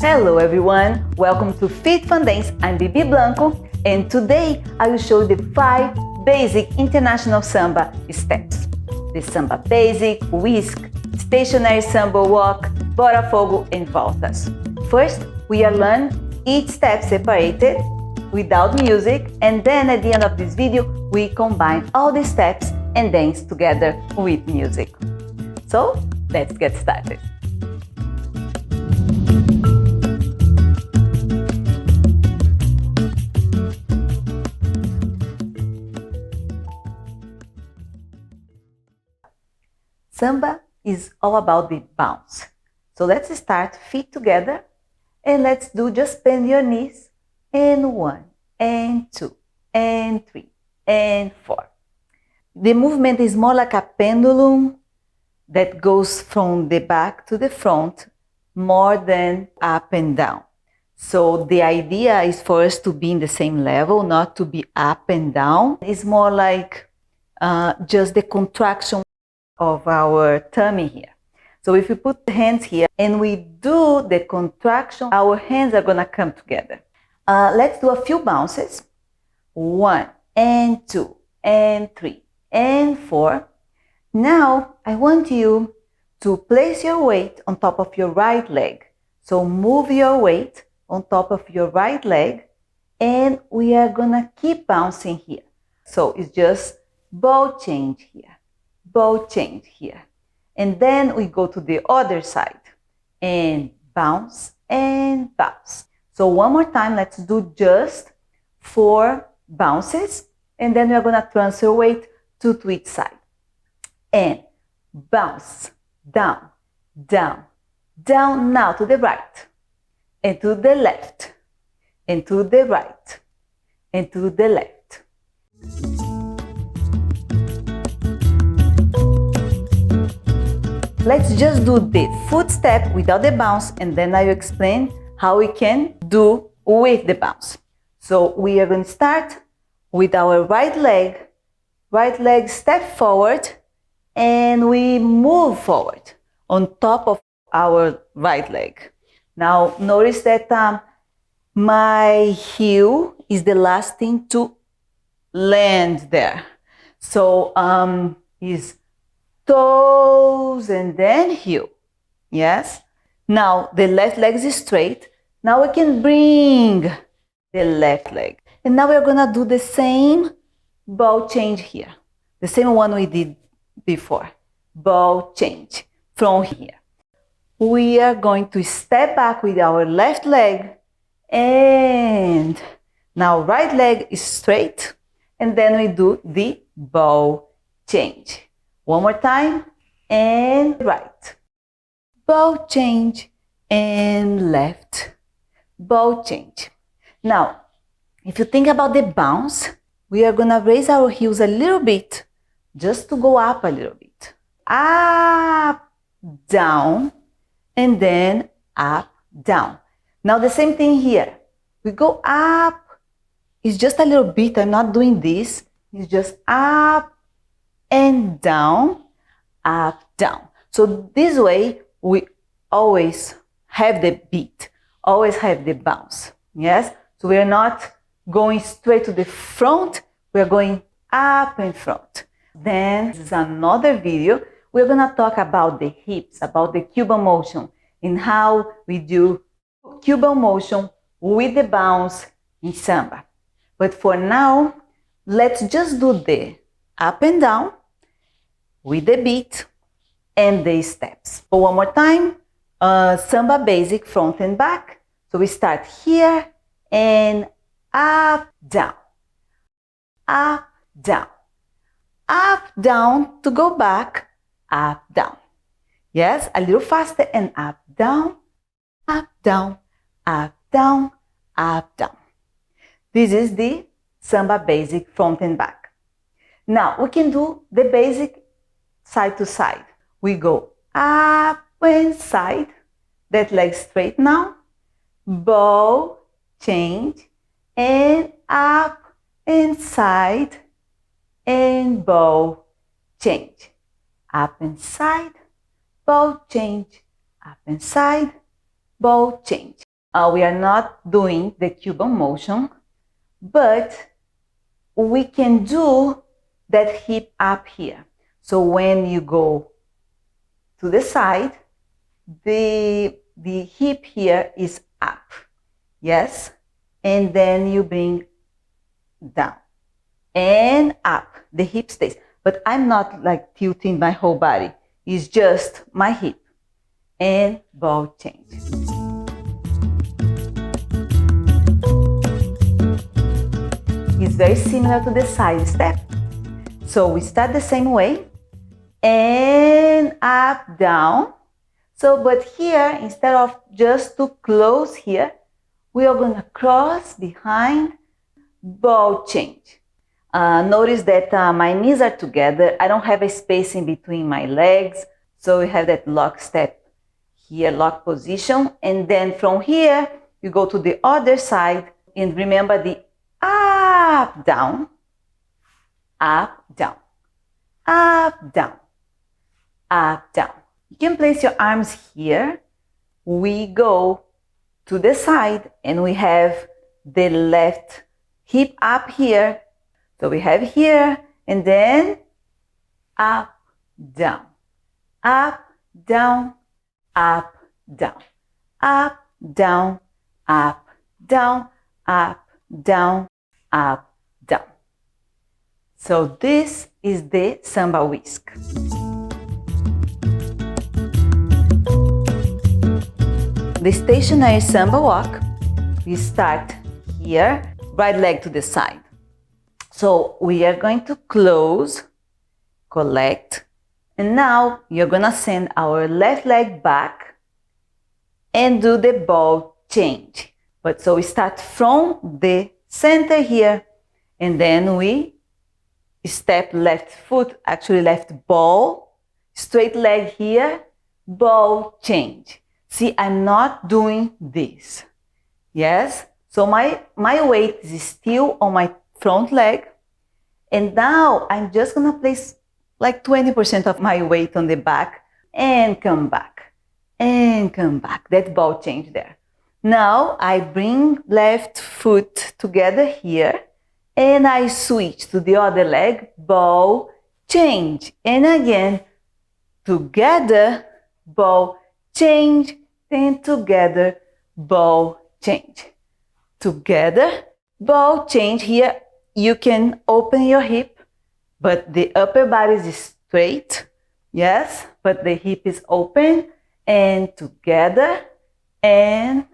Hello everyone, welcome to Fit Fun Dance. I'm Bibi Blanco and today I will show you the 5 basic international samba steps. The samba basic, whisk, stationary samba walk, bota, fogo and voltas. First, we are learn each step separated without music, and then at the end of this video we combine all the steps and dance together with music. So let's get started. Samba is all about the bounce. So let's start feet together and let's do just bend your knees and 1 and 2 and 3 and 4. The movement is more like a pendulum that goes from the back to the front more than up and down. So the idea is for us to be in the same level, not to be up and down. It's more like just the contraction of our tummy here. So if we put the hands here and we do the contraction, our hands are gonna come together. Let's do a few bounces. 1 and 2 and 3 and 4. Now I want you to place your weight on top of your right leg. So move your weight on top of your right leg and we are gonna keep bouncing here. So it's just ball change here, ball change here. And then we go to the other side and bounce and bounce. So one more time, let's do just 4 bounces and then we're gonna transfer weight to each side. And bounce, down, down, down, now to the right and to the left and to the right and to the left. Let's just do the foot step without the bounce and then I will explain how we can do with the bounce. So we are going to start with our right leg step forward and we move forward on top of our right leg. Now notice that my heel is the last thing to land there. So is toes and then heel. Yes. Now the left leg is straight. Now we can bring the left leg. And now we're gonna do the same ball change here. The same one we did before. Ball change from here. We are going to step back with our left leg and now right leg is straight and then we do the ball change. One more time and right. Ball change and left. Ball change. Now, if you think about the bounce, we are gonna raise our heels a little bit just to go up a little bit. Up, down, and then up, down. Now the same thing here. We go up, it's just a little bit, I'm not doing this. It's just up and down, up, down. So this way, we always have the beat, always have the bounce, yes? So we're not going straight to the front, we're going up in front. Then, this is another video, we're gonna talk about the hips, about the Cuban motion, and how we do Cuban motion with the bounce in samba. But for now, let's just do the up and down with the beat and the steps. So one more time, samba basic front and back. So we start here and up, down, up, down, up, down to go back, up, down. Yes, a little faster and up, down, up, down, up, down, up, down. This is the samba basic front and back. Now we can do the basic side to side. We go up and side, that leg straight now, ball, change, and up and side, and ball, change. Up and side, ball, change, up and side, ball, change. We are not doing the Cuban motion, but we can do that hip up here. So when you go to the side, the hip here is up, yes? And then you bring down and up, the hip stays. But I'm not like tilting my whole body, it's just my hip and ball change. It's very similar to the side step. So we start the same way and up, down. So, but here, instead of just to close here, we are going to cross behind, ball change. Notice that my knees are together. I don't have a space in between my legs. So we have that lock step here, lock position. And then from here, you go to the other side and remember the up, down, up, down, up, down, up, down. You can place your arms here. We go to the side and we have the left hip up here. So we have here and then up, down, up, down, up, down, up, down, up, down, up, down, up, down. So this is the Samba Whisk. The stationary Samba walk, we start here, right leg to the side. So we are going to close, collect, and now you're gonna send our left leg back and do the ball change. But so we start from the center here, and then we step left foot, actually left ball, straight leg here, ball change. See, I'm not doing this. Yes? So my weight is still on my front leg. And now I'm just gonna place like 20% of my weight on the back and come back and come back. That ball change there. Now I bring left foot together here and I switch to the other leg, ball change. And again, together, ball change, then together, ball change. Together, ball change. Here you can open your hip, but the upper body is straight, yes, but the hip is open, and together, and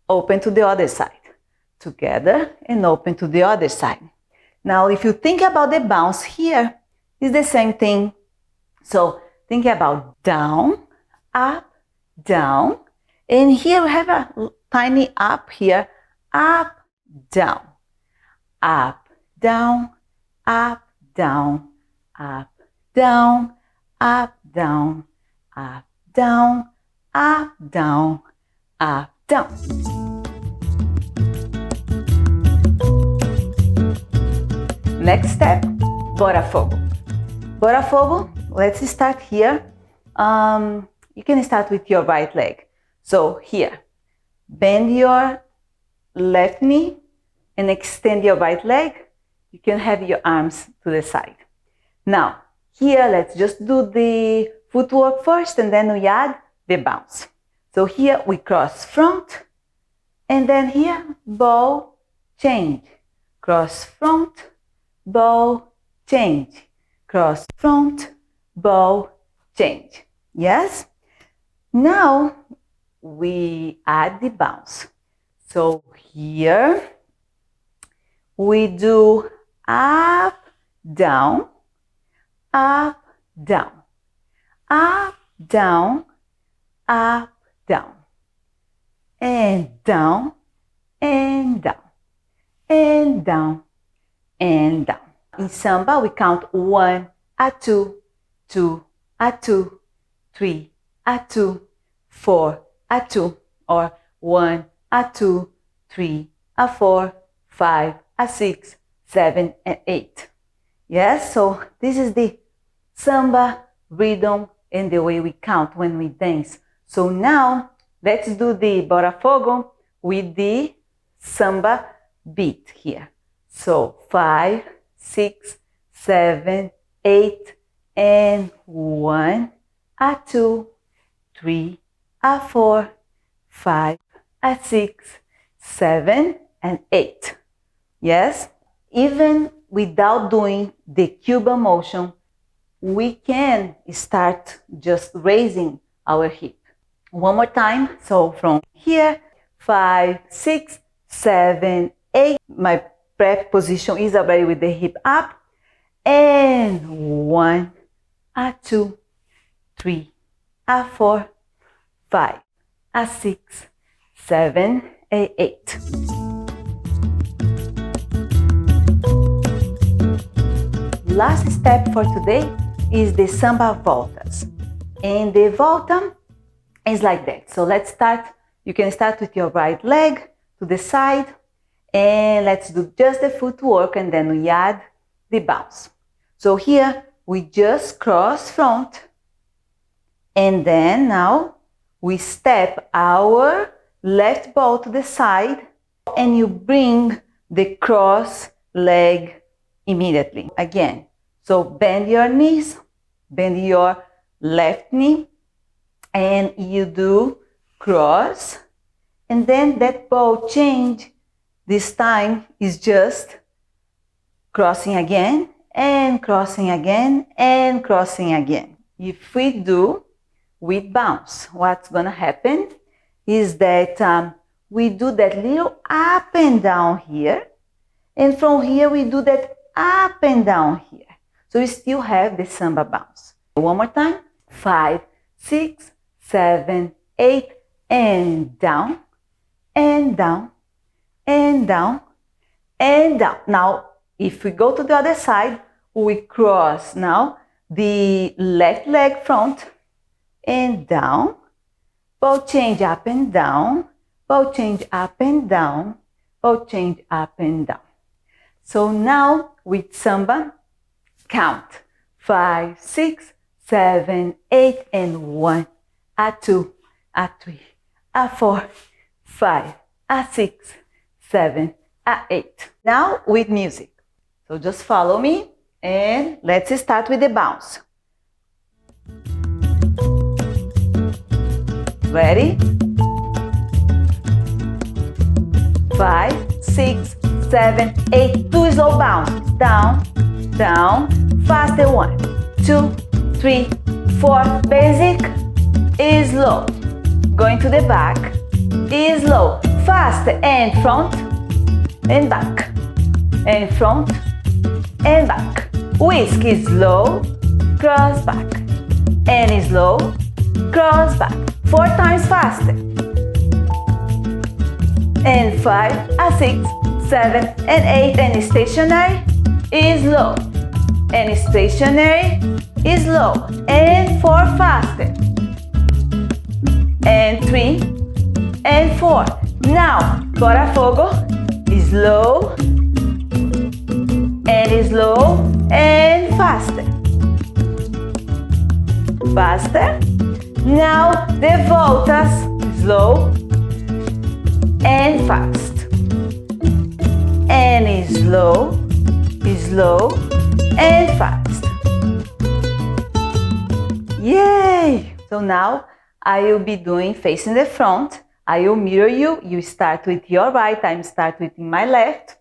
open to the other side. Together, and open to the other side. Now, if you think about the bounce here, it's the same thing. So, think about down, up, down, and here we have a tiny up here, up, down, up, down, up, down, up, down, up, down, up, down, up, down, up, down. Next step, Bota fogo. Bota fogo, let's start here. You can start with your right leg. So here, bend your left knee and extend your right leg. You can have your arms to the side. Now, here, let's just do the footwork first and then we add the bounce. So here we cross front and then here, ball, change. Cross front, ball, change. Cross front, ball, change. Yes? Now we add the bounce. So here we do up, down, up, down, up, down, up, down, and down, and down, and down, and down. In Samba, we count 1, a 2, 2, a 2, 3, a 2, 4, a 2, or 1, a 2, 3, a 4, 5, a 6, 7, and 8. Yes, so this is the Samba rhythm and the way we count when we dance. So now Let's do the Bota fogo with the samba beat here. So 5, 6, 7, 8, and 1, a 2, 3, a 4, 5, a 6, 7, and 8. Yes? Even without doing the Cuban motion, we can start just raising our hip. One more time. So from here, 5, 6, 7, 8. My prep position is already with the hip up. And 1, a 2, 3, a 4, 5, a 6, 7, and 8. Last step for today is the Samba Voltas. And the Volta is like that. So let's start. You can start with your right leg to the side. And let's do just the footwork and then we add the bounce. So here we just cross front. And then now we step our left ball to the side. And you bring the cross leg immediately. Again, so bend your knees, bend your left knee, and you do cross, and then that ball change this time is just crossing again, and crossing again, and crossing again. If we do with bounce, what's gonna happen is that we do that little up and down here, and from here we do that up and down here. So we still have the samba bounce. One more time. 5, 6, 7, 8, and down, and down, and down, and down. Now, if we go to the other side, we cross now the left leg front and down, ball change up and down, ball change up and down, ball change up and down. So now with samba, count 5, 6, 7, 8, and 1, a 2, a 3, a 4, 5, a 6, 7, a 8. Now with music. So just follow me and let's start with the bounce. Ready? 5, 6, 7, 8, 2 slow bounce. Down, down, faster. 1, 2, 3, 4. Basic is slow. Going to the back is slow. Faster and front and back. And front and back. Whisk is slow, cross back. And is slow, cross back. 4 times faster. And 5, a 6, 7, and 8, and stationary is low, and stationary is low, and 4 faster, and 3, and 4. Now, Bota fogo is low, and faster, faster. Now, the voltas is low, and fast. And is low, and fast. Yay! So now I will be doing facing the front. I will mirror you. You start with your right, I start with my left.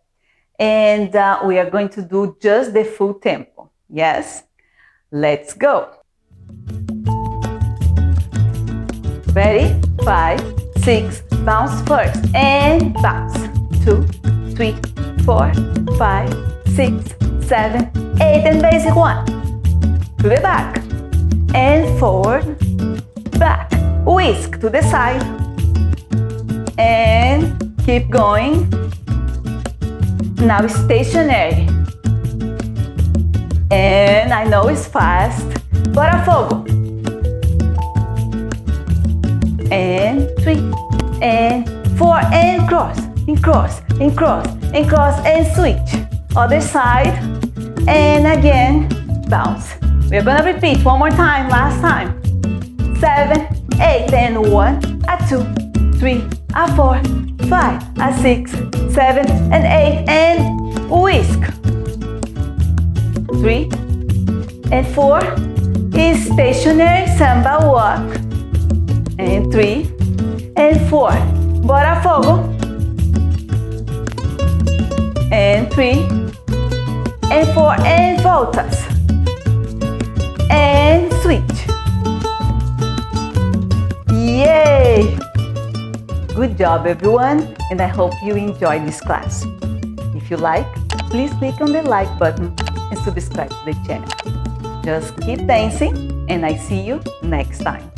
And we are going to do just the full tempo. Yes? Let's go. Ready? 5, 6, bounce first, and bounce. 2, 3, 4, 5, 6, 7, 8, and basic 1. To the back, and forward, back. Whisk to the side, and keep going. Now stationary. And I know it's fast. Bota fogo. And 3, and 4, and cross, and cross, and cross, and cross, and switch. Other side, and again, bounce. We're gonna repeat one more time, last time. 7, 8, and 1, a 2, 3, a 4, 5, a 6, 7, and 8, and whisk. 3 and 4 is stationary samba walk. And 3 and 4, bora fogo. And 3 and 4 and voltas. And switch. Yay! Good job everyone, and I hope you enjoyed this class. If you like, please click on the like button and subscribe to the channel. Just keep dancing, and I see you next time.